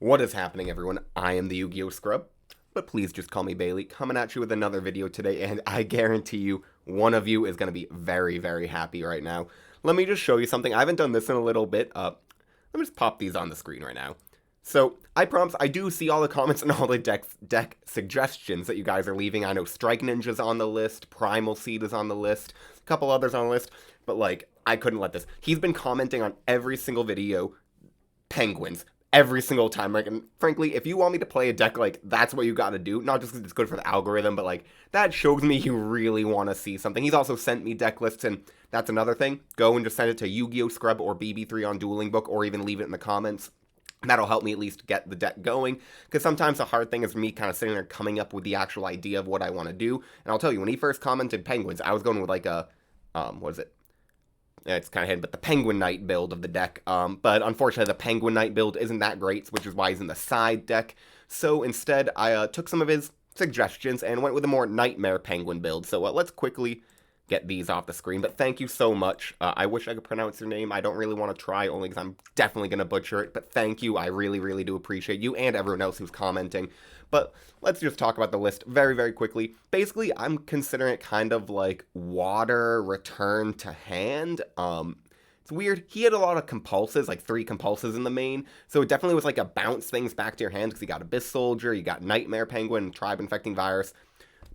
What is happening, everyone? I am the Yu-Gi-Oh! Scrub, but please just call me Bailey, coming at you with another video today, and I guarantee you, one of you is going to be very, very happy right now. Let me just show you something. I haven't done this in a little bit. Let me just pop these on the screen right now. So, I promise, I do see all the comments and all the deck suggestions that you guys are leaving. I know Strike Ninja's on the list, Primal Seed is on the list, a couple others on the list, but like, I couldn't let this. He's been commenting on every single video, Penguins, every single time. Like, and frankly, if you want me to play a deck, like, that's what you gotta do. Not just because it's good for the algorithm, but like, that shows me you really want to see something. He's also sent me deck lists, and that's another thing. Go and just send it to Yu-Gi-Oh! Scrub or BB3 on Dueling Book, or even leave it in the comments. That'll help me at least get the deck going, because sometimes the hard thing is me kind of sitting there coming up with the actual idea of what I want to do. And I'll tell you, when he first commented Penguins, I was going with like a, what is it? It's kind of hidden, but the Penguin Knight build of the deck. But unfortunately, the Penguin Knight build isn't that great, which is why he's in the side deck. So instead, I took some of his suggestions and went with a more Nightmare Penguin build. So let's quickly get these off the screen. But thank you so much. I wish I could pronounce your name. I don't really want to try, only because I'm definitely going to butcher it. But thank you. I really, really do appreciate you and everyone else who's commenting. But let's just talk about the list very, very quickly. Basically, I'm considering it kind of like water return to hand. It's weird. He had a lot of compulses, like 3 compulses in the main. So it definitely was like a bounce things back to your hand because you got Abyss Soldier, you got Nightmare Penguin, Tribe Infecting Virus.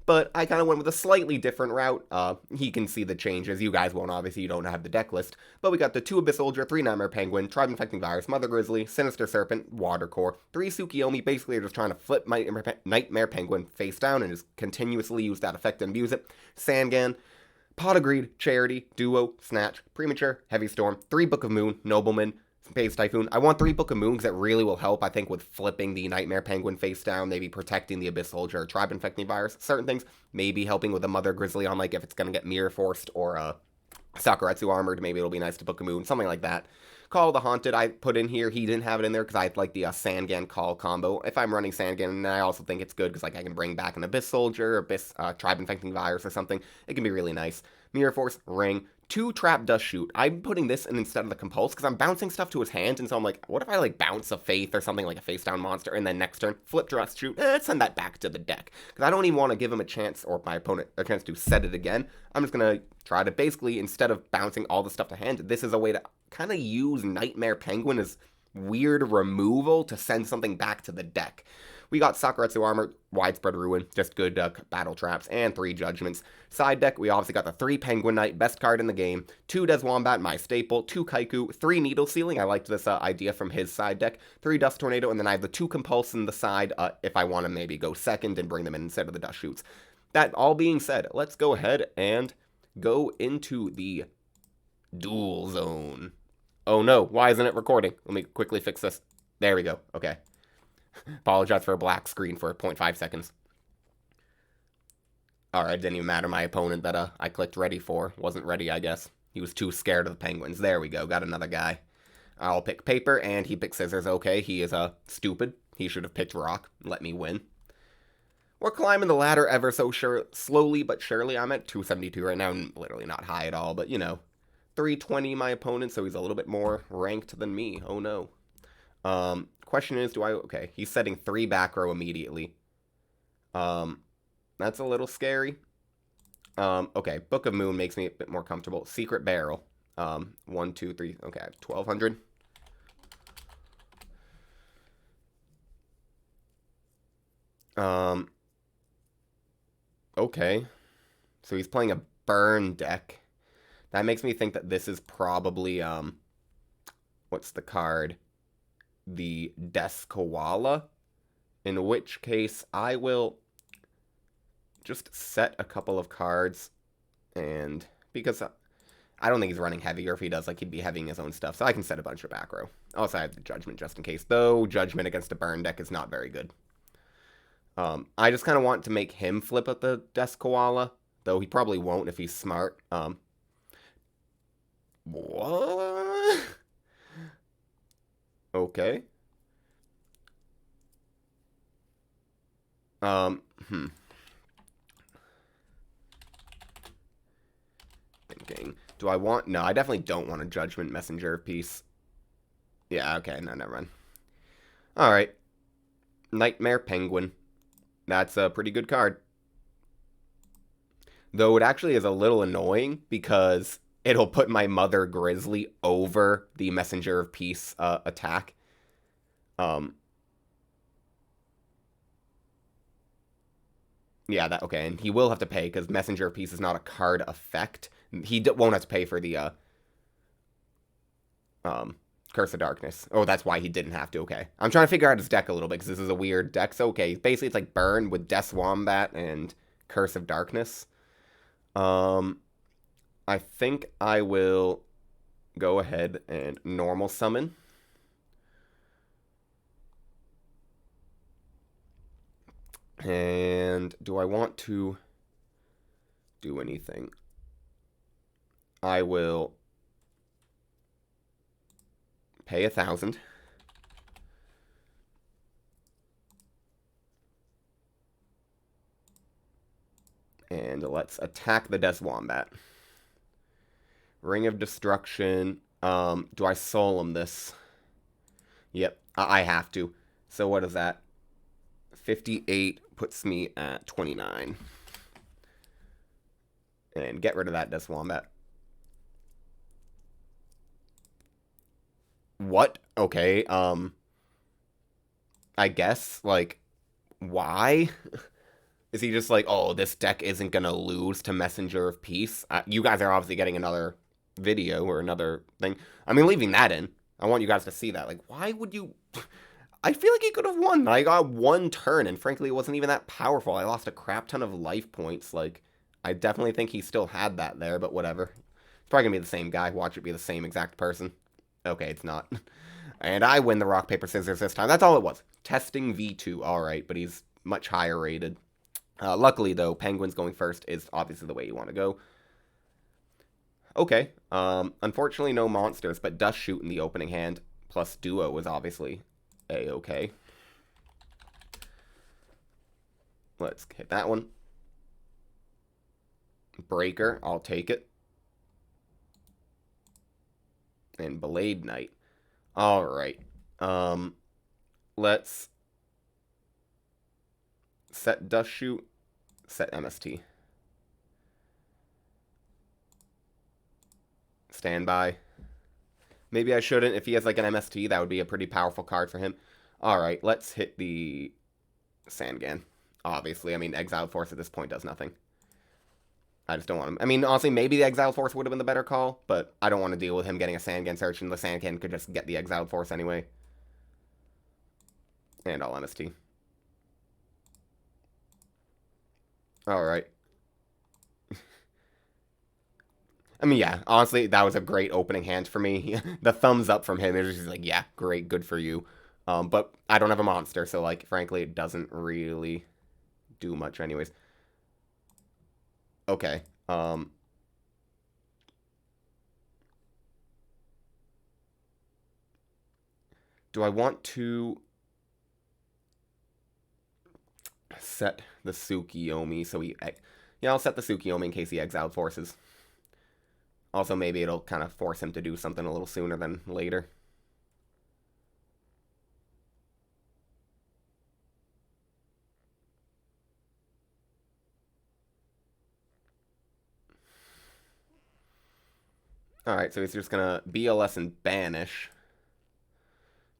But I kind of went with a slightly different route. He can see the changes. You guys won't, obviously, you don't have the deck list. But we got the 2 Abyss Soldier, 3 Nightmare Penguin, Tribe Infecting Virus, Mother Grizzly, Sinister Serpent, Water Core, 3 Tsukiyomi. Basically, are just trying to flip my Nightmare Penguin face down and just continuously use that effect and abuse it. Sangan, Pot of Greed, Charity, Duo, Snatch, Premature, Heavy Storm, 3 Book of Moon, Nobleman, Phase Typhoon. I want 3 Book of Moon because it really will help, I think, with flipping the Nightmare Penguin face down, maybe protecting the Abyss Soldier or Tribe Infecting Virus. Certain things, maybe helping with the Mother Grizzly on, like, if it's going to get Mirror Forced or Sakuretsu Armored, maybe it'll be nice to Book of Moon, something like that. Call the Haunted, I put in here. He didn't have it in there because I like the Sangan Call combo. If I'm running Sangan, I also think it's good because like I can bring back an Abyss Soldier, Abyss Tribe Infecting Virus or something. It can be really nice. Mirror Force, Ring, 2 Trap Dust Shoot. I'm putting this in instead of the Compulse because I'm bouncing stuff to his hand, and so I'm like, what if I like bounce a Faith or something like a face down monster, and then next turn flip Dust Shoot, send that back to the deck because I don't even want to give him a chance or my opponent a chance to set it again. I'm just gonna try to basically, instead of bouncing all the stuff to hand, this is a way to kind of use Nightmare Penguin as weird removal to send something back to the deck. We got Sakuretsu Armor, Widespread Ruin, just good battle traps, and 3 Judgments. Side deck, we obviously got the 3 Penguin Knight, best card in the game, 2 Deswombat, my staple, 2 Kaiku, 3 Needle Sealing, I liked this idea from his side deck, 3 Dust Tornado, and then I have the 2 Compulse in the side if I want to maybe go second and bring them in instead of the Dust Shoots. That all being said, let's go ahead and go into the Duel Zone. Oh no, why isn't it recording? Let me quickly fix this. There we go, okay. Apologize for a black screen for 0.5 seconds. Alright, didn't even matter. My opponent that I clicked ready for wasn't ready, I guess. He was too scared of the Penguins. There we go, got another guy. I'll pick paper, and he picked scissors. Okay, he is stupid. He should have picked rock and let me win. We're climbing the ladder ever so slowly but surely. I'm at 272 right now, and literally not high at all, but you know. 320 my opponent, so he's a little bit more ranked than me. Oh no. Question is, okay, he's setting 3 back row immediately. That's a little scary. Okay, Book of Moon makes me a bit more comfortable. Secret Barrel. 1, 2, 3, okay, I have 1200. Okay. So he's playing a burn deck. That makes me think that this is probably, what's the card? The Death Koala, in which case I will just set a couple of cards, and because I don't think he's running heavy, or if he does, like, he'd be heavying his own stuff, so I can set a bunch of back row. Also, I have the Judgment just in case, though Judgment against a burn deck is not very good. I just kind of want to make him flip at the Death Koala, though he probably won't if he's smart. What? Okay. Thinking. Do I want... No, I definitely don't want a Judgment Messenger of Peace. Yeah, okay, no, never mind. Alright. Nightmare Penguin. That's a pretty good card. Though it actually is a little annoying because it'll put my Mother Grizzly over the Messenger of Peace attack. Um, yeah, that okay, and he will have to pay because Messenger of Peace is not a card effect. He won't have to pay for the um, Curse of Darkness. Oh, that's why he didn't have to. Okay, I'm trying to figure out his deck a little bit because this is a weird deck. So okay, basically it's like Burn with Death Wombat and Curse of Darkness. Um, I think I will go ahead and normal summon. And do I want to do anything? I will pay 1,000. And let's attack the Death Wombat. Ring of Destruction. Do I Solemn this? Yep, I have to. So what is that? 58 puts me at 29. And get rid of that Death Wombat. What? Okay, I guess, like, why? Is he just like, oh, this deck isn't gonna lose to Messenger of Peace? You guys are obviously getting another video or another thing. I mean, leaving that in. I want you guys to see that. Like, why would you... I feel like he could have won. I got one turn, and frankly, it wasn't even that powerful. I lost a crap ton of life points. Like, I definitely think he still had that there, but whatever. It's probably gonna be the same guy. Watch it be the same exact person. Okay, it's not. And I win the rock, paper, scissors this time. That's all it was. Testing V2. Alright, but he's much higher rated. Luckily, though, Penguins going first is obviously the way you want to go. Okay. Unfortunately, no monsters, but Dust Shoot in the opening hand, plus Duo was obviously A-okay. Let's hit that one. Breaker, I'll take it. And Blade Knight. Alright. Let's set Dust Shoot, set MST. Standby. Maybe I shouldn't. If he has like an MST, that would be a pretty powerful card for him. Alright, let's hit the Sangan. Obviously, I mean, Exiled Force at this point does nothing. I just don't want him. I mean, honestly, maybe the Exiled Force would have been the better call, but I don't want to deal with him getting a Sangan search, and the Sangan could just get the Exiled Force anyway. And I'll MST. Alright. I mean, yeah, honestly, that was a great opening hand for me. The thumbs up from him is just like, yeah, great, good for you. But I don't have a monster, so, like, frankly, it doesn't really do much anyways. Okay, do I want to set the Tsukiyomi so he... Yeah, I'll set the Tsukiyomi in case he exiled forces. Also, maybe it'll kind of force him to do something a little sooner than later. Alright, so he's just gonna BLS and banish.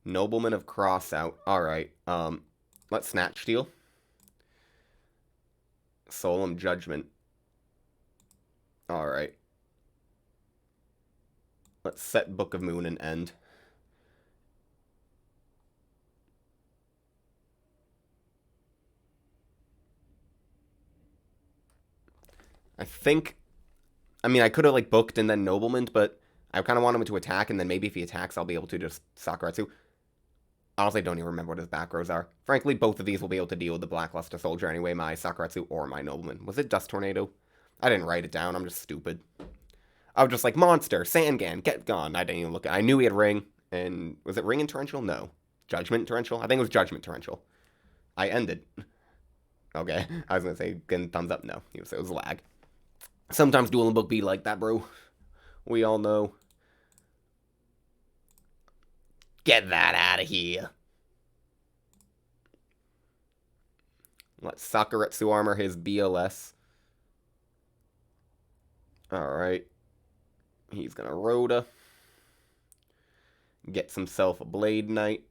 Nobleman of Crossout. Alright, let's Snatch Steal. Solemn Judgment. Alright. Let's set Book of Moon and end. I think... I mean, I could have, like, booked and then Nobleman, but I kind of want him to attack, and then maybe if he attacks, I'll be able to just Sakuratsu. Honestly, I don't even remember what his back rows are. Frankly, both of these will be able to deal with the Blackluster Soldier anyway, my Sakuratsu or my Nobleman. Was it Dust Tornado? I didn't write it down, I'm just stupid. I was just like, Monster, Sangan, get gone. I didn't even look at it. I knew he had Ring, and was it Ring and Torrential? No. Judgment Torrential? I think it was Judgment Torrential. I ended. Okay, I was gonna say, getting thumbs up, no. It was lag. Sometimes Duel and Book be like that, bro. We all know. Get that out of here. Let's Sakuretsu armor his BLS. Alright. He's gonna Rhoda. Gets himself a Blade Knight.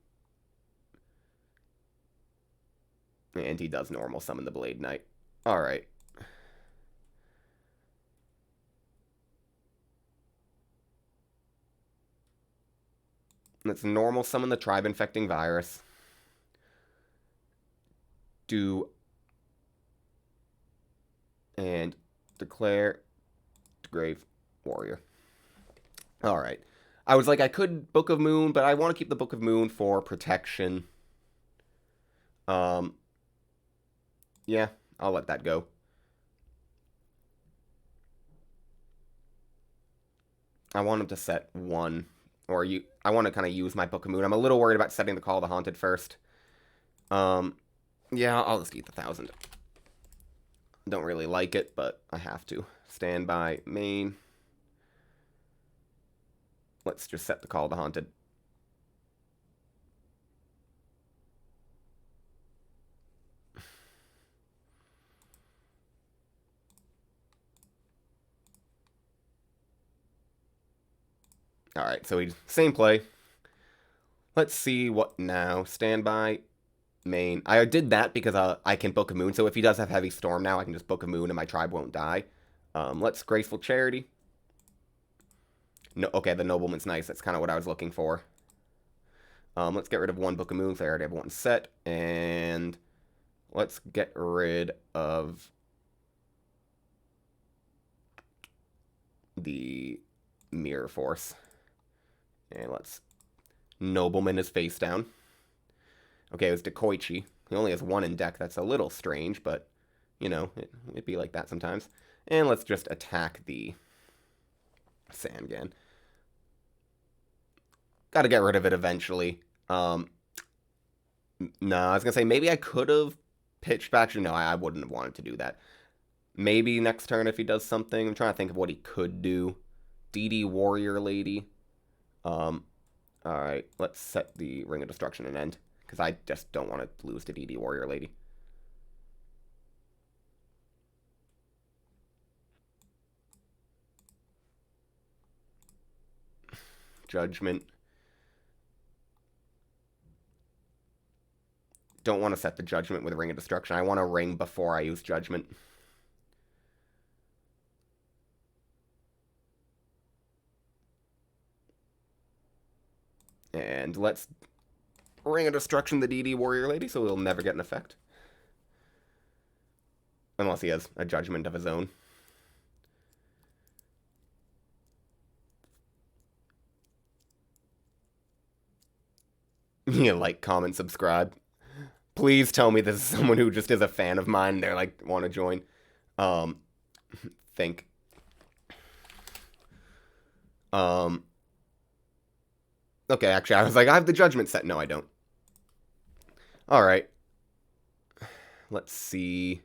And he does normal summon the Blade Knight. Alright. Let's normal summon the Tribe Infecting Virus. And declare Grave Warrior. Alright. I was like, I could Book of Moon, but I want to keep the Book of Moon for protection. Yeah, I'll let that go. I want him to set one. I want to kind of use my Book of Moon. I'm a little worried about setting the Call of the Haunted first. Yeah, I'll just eat the 1,000. Don't really like it, but I have to. Standby, main. Let's just set the Call of the Haunted. Alright, so same play. Let's see what now. Standby, main. I did that because I can Book a Moon, so if he does have Heavy Storm now, I can just Book a Moon and my tribe won't die. Let's Graceful Charity. No, okay, the Nobleman's nice. That's kind of what I was looking for. Let's get rid of one Book of Moons. I already have one set. And let's get rid of the Mirror Force. And let's Nobleman is face down. Okay, it was Dekoichi. He only has one in deck. That's a little strange, but, you know, it'd be like that sometimes. And let's just attack the Sangan. Gotta get rid of it eventually. No, I was gonna say, maybe I could have pitched back. No, I wouldn't have wanted to do that. Maybe next turn if he does something. I'm trying to think of what he could do. DD Warrior Lady. Alright, let's set the Ring of Destruction and end. Because I just don't want to lose to DD Warrior Lady. Judgment. Don't want to set the Judgment with Ring of Destruction. I want to ring before I use Judgment. And let's Ring of Destruction the DD Warrior Lady, so he'll never get an effect. Unless he has a Judgment of his own. Yeah, like, comment, subscribe. Please tell me this is someone who just is a fan of mine. They're like, want to join. Think. Okay, actually, I was like, I have the Judgment set. No, I don't. Alright. Let's see.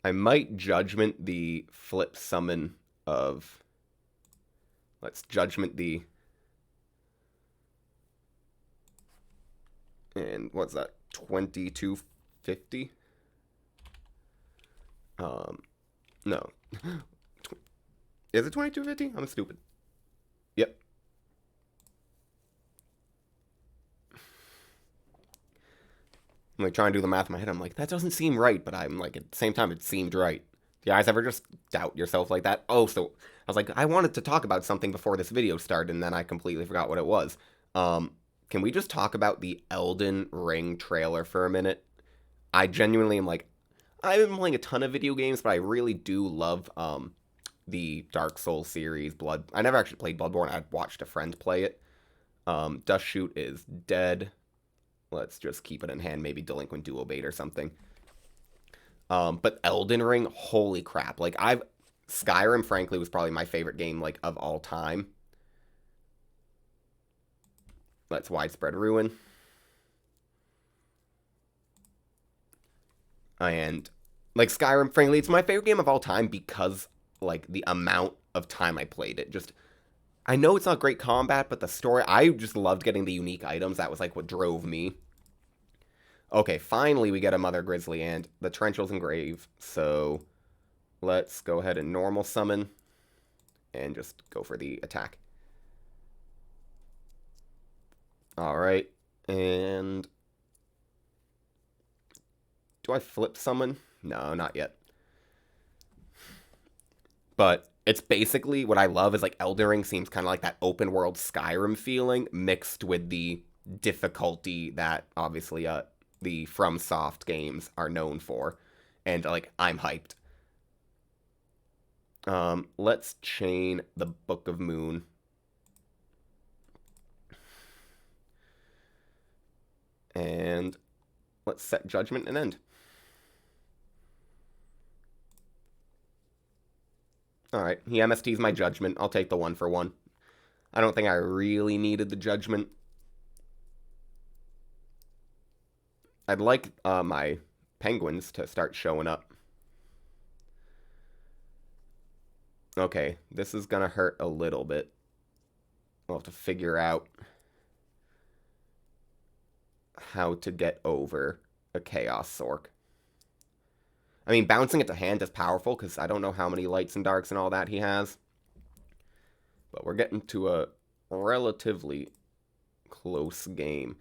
I might Judgment the flip summon of... Let's Judgment the... And what's that? 2250? No. Is it 2250? I'm stupid. Yep. I'm like trying to do the math in my head. I'm like, that doesn't seem right, but I'm like, at the same time, it seemed right. Do you guys ever just doubt yourself like that? Oh, so I was like, I wanted to talk about something before this video started, and then I completely forgot what it was. Can we just talk about the Elden Ring trailer for a minute? I genuinely am like, I've been playing a ton of video games, but I really do love the Dark Souls series, I never actually played Bloodborne. I watched a friend play it. Dust Shoot is dead. Let's just keep it in hand, maybe Delinquent Duo Bait or something. But Elden Ring, holy crap. Like, Skyrim, frankly, was probably my favorite game, like, of all time. Let's Widespread Ruin. And, like, Skyrim, frankly, it's my favorite game of all time because, like, the amount of time I played it. Just, I know it's not great combat, but the story, I just loved getting the unique items. That was like what drove me. Okay, finally we get a Mother Grizzly and the Trenchels engrave. So let's go ahead and normal summon and just go for the attack. Alright, and do I flip summon? No, not yet. But it's basically, what I love is like Elden Ring seems kind of like that open world Skyrim feeling mixed with the difficulty that obviously the FromSoft games are known for. And like, I'm hyped. Let's chain the Book of Moon. And let's set Judgment and end. Alright, he MST's my Judgment. I'll take the 1-for-1. I don't think I really needed the Judgment. I'd like my penguins to start showing up. Okay, this is gonna hurt a little bit. We'll have to figure out how to get over a Chaos Sork. I mean, bouncing it to hand is powerful, because I don't know how many lights and darks and all that he has. But we're getting to a relatively close game.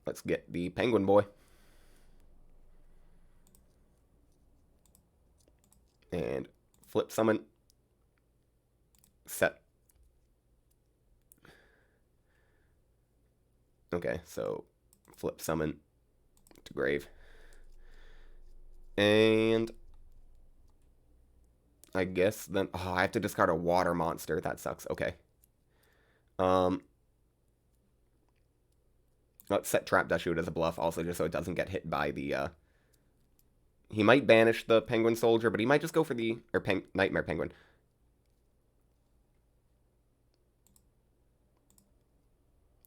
Let's get the penguin boy. And flip summon. Set. Okay, so flip summon to grave. And I guess then, oh, I have to discard a water monster. That sucks. Okay. Let's set Trap Dushoot as a bluff also, just so it doesn't get hit by the, he might banish the Penguin Soldier, but he might just go for the, or Nightmare Penguin.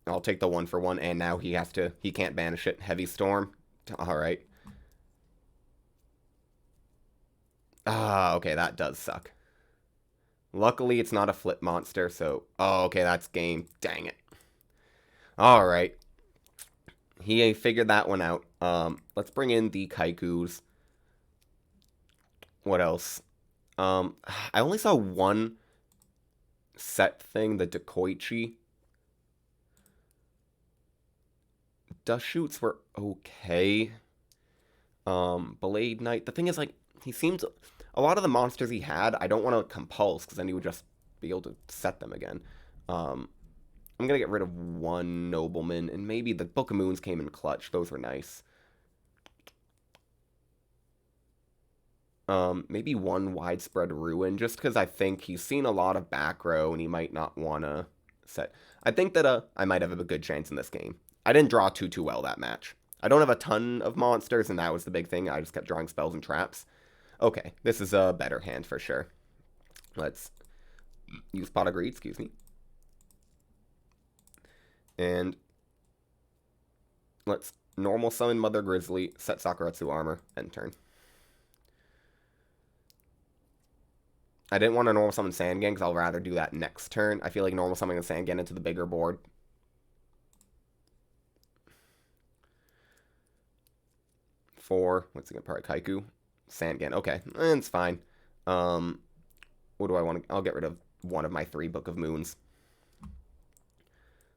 I'll take the 1-for-1, and now he can't banish it. Heavy Storm. Alright. Ah, okay, that does suck. Luckily, it's not a flip monster, so, oh, okay, that's game. Dang it. Alright. He figured that one out. Let's bring in the Kaikus. What else? I only saw one set thing, the Dekoichi. Dushoots were okay. Blade Knight. The thing is, like, he seems... A lot of the monsters he had, I don't want to compulse, because then he would just be able to set them again. I'm going to get rid of one Nobleman, and maybe the Book of Moons came in clutch. Those were nice. Maybe one Widespread Ruin, just because I think he's seen a lot of back row, and he might not want to set... I think that I might have a good chance in this game. I didn't draw too well that match. I don't have a ton of monsters, and that was the big thing. I just kept drawing spells and traps. Okay, this is a better hand for sure. Let's use Pot of Greed, excuse me. And let's normal summon Mother Grizzly, set Sakuretsu armor, end turn. I didn't want to normal summon Sangan, because I'll rather do that next turn. I feel like normal summoning the Sangan into the bigger board. What's it gonna probably Kaiku? Sangan, okay, it's fine. What do I want to... I'll get rid of one of my 3 Book of Moons.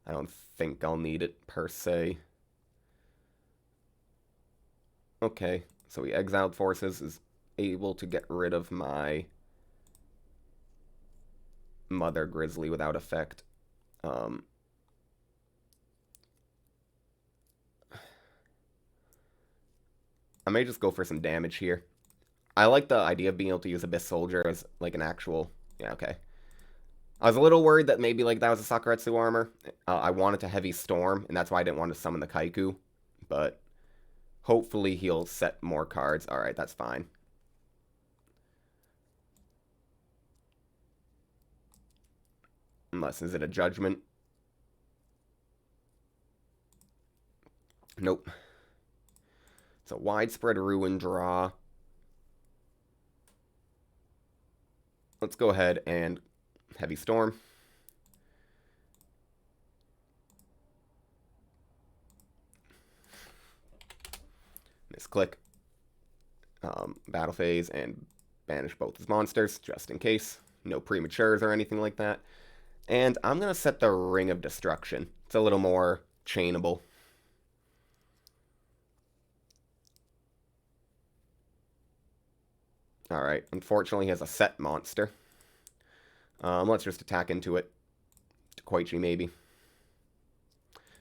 I don't think I'll need it, per se. Okay, so he exiled forces, is able to get rid of my Mother Grizzly without effect. I may just go for some damage here. I like the idea of being able to use Abyss Soldier as, like, an actual... Yeah, okay. I was a little worried that maybe, like, that was a Sakuretsu armor. I wanted to Heavy Storm, and that's why I didn't want to summon the Kaiku. But hopefully he'll set more cards. Alright, that's fine. Unless, is it a Judgment? Nope. It's a widespread ruin draw. Let's go ahead and heavy storm. Misclick. Battle phase and banish both his monsters just in case. No prematures or anything like that. And I'm going to set the Ring of Destruction. It's a little more chainable. Alright, unfortunately he has a set monster. Let's just attack into it. Koichi maybe.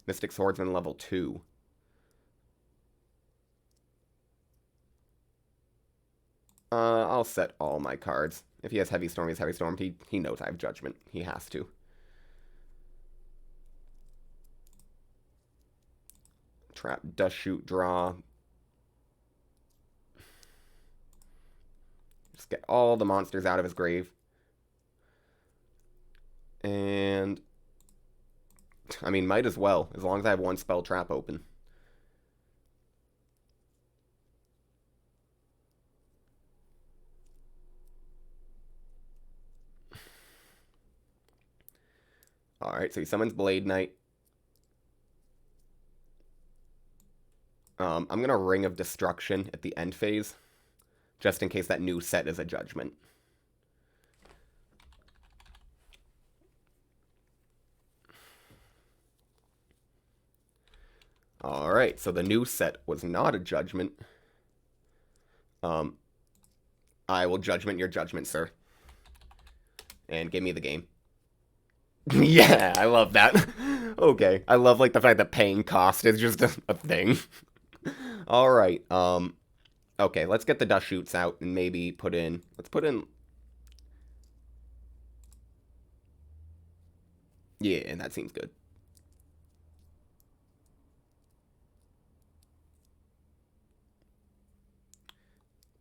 Mystic Swordsman level 2. I'll set all my cards. If he has Heavy Storm, he has Heavy Storm. He knows I have Judgment. He has to. Trap, Dust Shoot, draw. Just get all the monsters out of his grave. And I mean, might as well, as long as I have one spell trap open. Alright, so he summons Blade Knight. I'm going to Ring of Destruction at the end phase, just in case that new set is a Judgment. Alright, so the new set was not a Judgment. I will Judgment your Judgment, sir. And give me the game. Yeah, I love that. Okay, I love, like, the fact that paying cost is just a thing. Alright, okay, let's get the Dust Shoots out and maybe put in... Let's put in... Yeah, that seems good.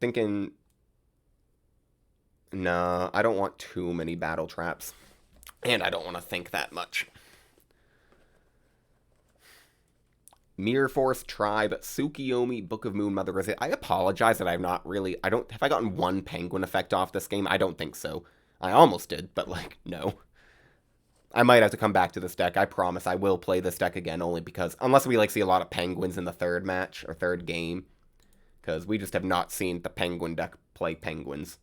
Thinking... Nah, I don't want too many battle traps. And I don't want to think that much. Mirror Force, Tribe, Tsukiyomi, Book of Moon, Mother Grizzly. I apologize that I've not really... Have I gotten one Penguin effect off this game? I don't think so. I almost did, but, like, no. I might have to come back to this deck. I promise I will play this deck again, only because... Unless we, like, see a lot of Penguins in the third match, or third game. Because we just have not seen the Penguin deck play Penguins.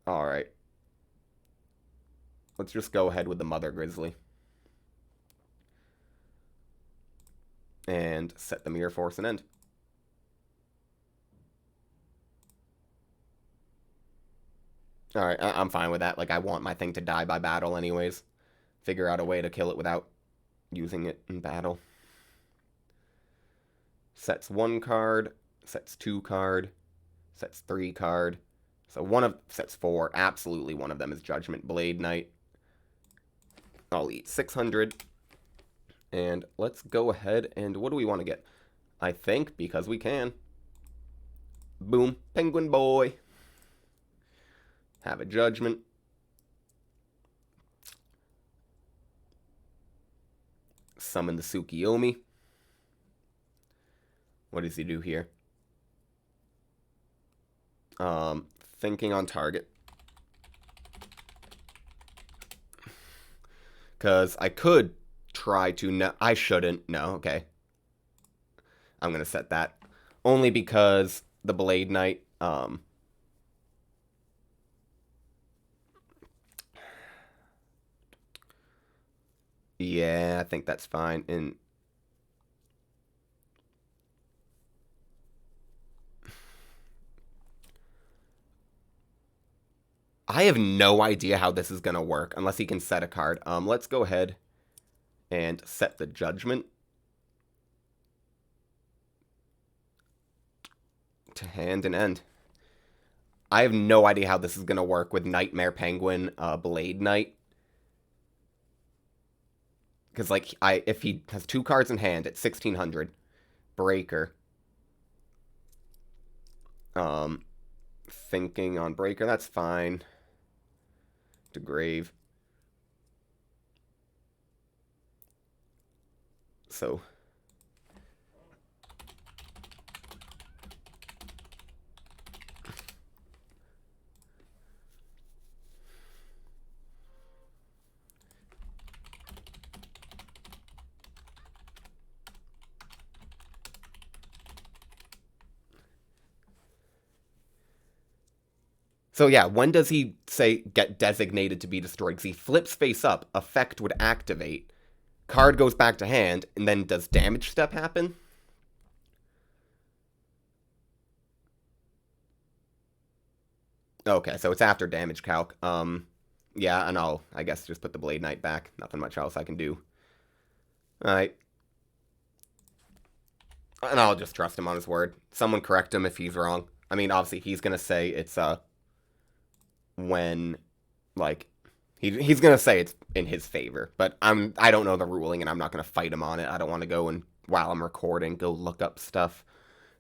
Alright. Let's just go ahead with the Mother Grizzly. And set the Mirror Force and end. Alright, I'm fine with that. Like, I want my thing to die by battle anyways. Figure out a way to kill it without using it in battle. Sets 1 card. Sets 2 card. Sets 3 card. So sets 4. Absolutely one of them is Judgment Blade Knight. I'll eat 600. And let's go ahead and what do we want to get? I think, because we can. Boom. Penguin Boy. Have a Judgment. Summon the Tsukiyomi. What does he do here? Thinking on target. Because I could try to... No, I shouldn't. No, okay. I'm going to set that. Only because the Blade Knight... Yeah, I think that's fine. And I have no idea how this is going to work unless he can set a card. Let's go ahead and set the Judgment to hand and end. I have no idea how this is going to work with Nightmare Penguin, Blade Knight. Because, like, if he has 2 cards in hand at 1600, Breaker. Thinking on Breaker, that's fine. To Grave. So yeah, when does he say get designated to be destroyed? Because he flips face up, effect would activate, card goes back to hand, and then does damage step happen? Okay, so it's after damage calc. Yeah, and I guess, just put the Blade Knight back. Nothing much else I can do. Alright. And I'll just trust him on his word. Someone correct him if he's wrong. I mean, obviously, he's gonna say it's, when, like, he's gonna say it's in his favor. But I don't know the ruling, and I'm not gonna fight him on it. I don't want to go and, while I'm recording, go look up stuff.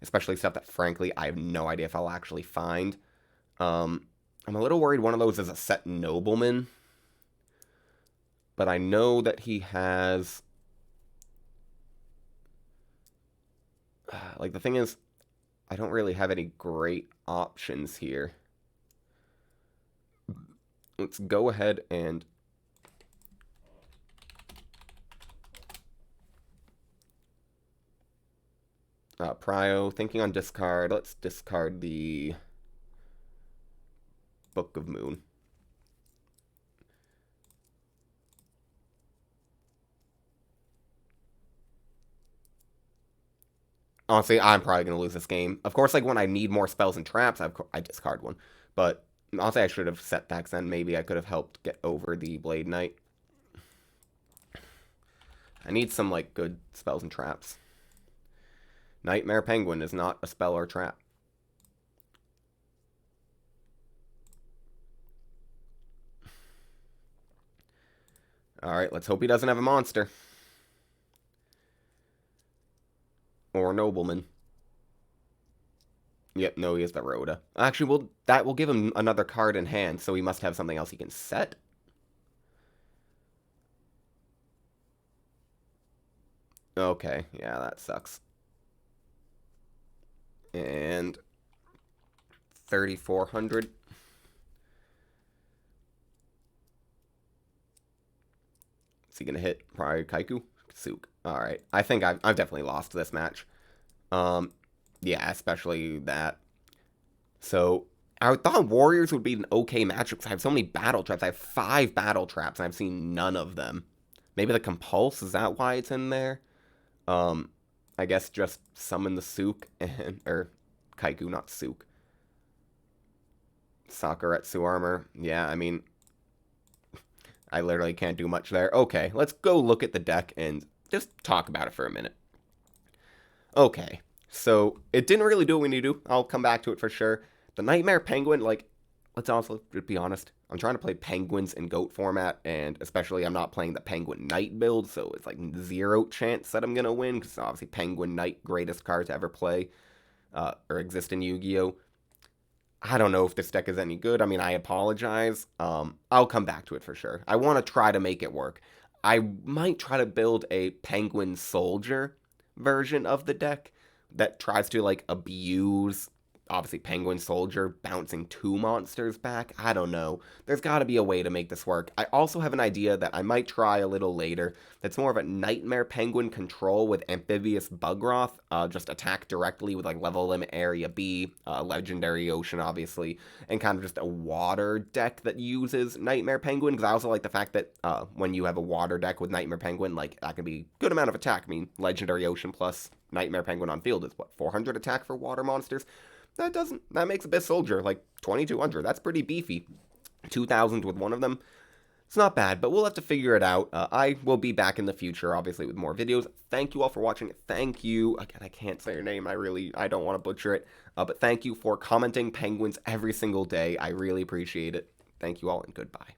Especially stuff that, frankly, I have no idea if I'll actually find. I'm a little worried one of those is a set nobleman. But I know that he has... Like, the thing is, I don't really have any great options here. Let's go ahead and... Prio, thinking on discard. Let's discard the Book of Moon. Honestly, I'm probably going to lose this game. Of course, like, when I need more spells and traps, I discard one. But honestly, I should have set backs then. Maybe I could have helped get over the Blade Knight. I need some, like, good spells and traps. Nightmare Penguin is not a spell or trap. Alright, let's hope he doesn't have a monster. Or nobleman. Yep, no, he has the Rhoda. Actually, that will give him another card in hand, so he must have something else he can set. Okay, yeah, that sucks. And 3,400. Is he gonna hit probably Kaiku? Sook. Alright. I think I've definitely lost this match. Yeah, especially that. So, I thought Warriors would be an okay matchup because I have so many battle traps. I have 5 battle traps and I've seen none of them. Maybe the Compulse, is that why it's in there? I guess just summon the Sook and, or Kaiku, not Sook. Sakuretsu armor. Yeah, I mean, I literally can't do much there. Okay, let's go look at the deck and just talk about it for a minute. Okay, so it didn't really do what we need to do. I'll come back to it for sure. The Nightmare Penguin, like, let's also be honest. I'm trying to play Penguins in GOAT format, and especially I'm not playing the Penguin Knight build, so it's like 0 chance that I'm going to win, because obviously Penguin Knight, greatest card to ever play, or exist in Yu-Gi-Oh! I don't know if this deck is any good. I mean, I apologize. I'll come back to it for sure. I want to try to make it work. I might try to build a Penguin Soldier version of the deck that tries to, like, abuse, obviously, Penguin Soldier bouncing 2 monsters back. I don't know. There's got to be a way to make this work. I also have an idea that I might try a little later that's more of a Nightmare Penguin control with Amphibious Bugroth. Just attack directly with, like, level limit area B, Legendary Ocean, obviously, and kind of just a water deck that uses Nightmare Penguin, because I also like the fact that when you have a water deck with Nightmare Penguin, like, that can be a good amount of attack. I mean, Legendary Ocean plus Nightmare Penguin on field is, what, 400 attack for water monsters? That makes Abyss Soldier like 2,200. That's pretty beefy. 2,000 with one of them. It's not bad, but we'll have to figure it out. I will be back in the future, obviously, with more videos. Thank you all for watching. Thank you. Again, I can't say your name. I don't want to butcher it. But thank you for commenting Penguins every single day. I really appreciate it. Thank you all, and goodbye.